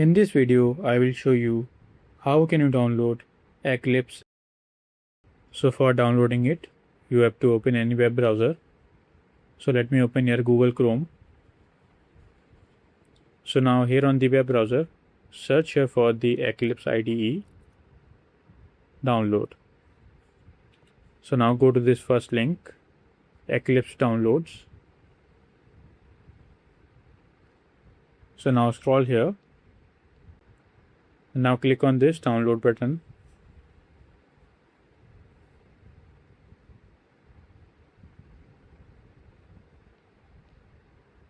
In this video, I will show you how can you download Eclipse. So for downloading it, you have to open any web browser. So let me open here Google Chrome. So now here on the web browser, search here for the Eclipse IDE download. So now go to this first link, Eclipse downloads. So now scroll here. Now click on this download button.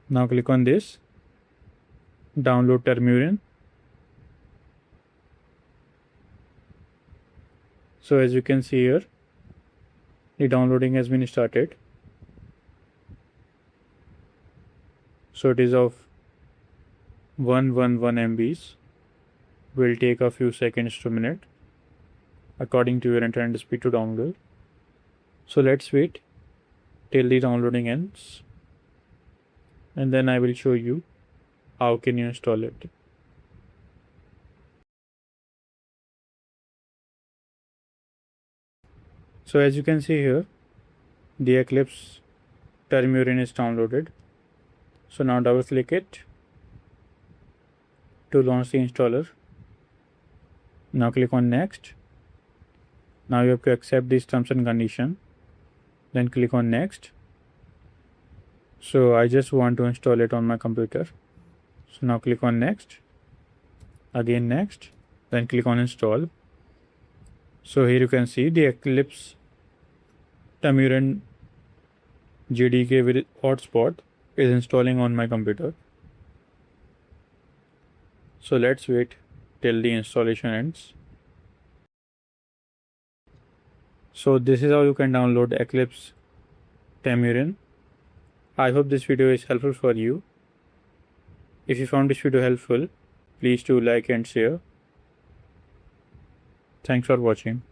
Now click on this download Temurin. So as you can see here, the downloading has been started. So it is of 111 MBs. Will take a few seconds to a minute according to your internet speed to download. So let's wait till the downloading ends, and then I will show you how can you install it. So as you can see here, the Eclipse Temurin is downloaded. So now double click it to launch the installer. Now click on next. Now you have to accept these terms and condition. Then click on next. So I just want to install it on my computer. So now click on next. Again next. Then click on install. So here you can see the Eclipse Temurin JDK with hotspot is installing on my computer. So let's wait till the installation ends. So this is how you can download Eclipse Temurin. I hope this video is helpful for you. If you found this video helpful, please do like and share. Thanks for watching.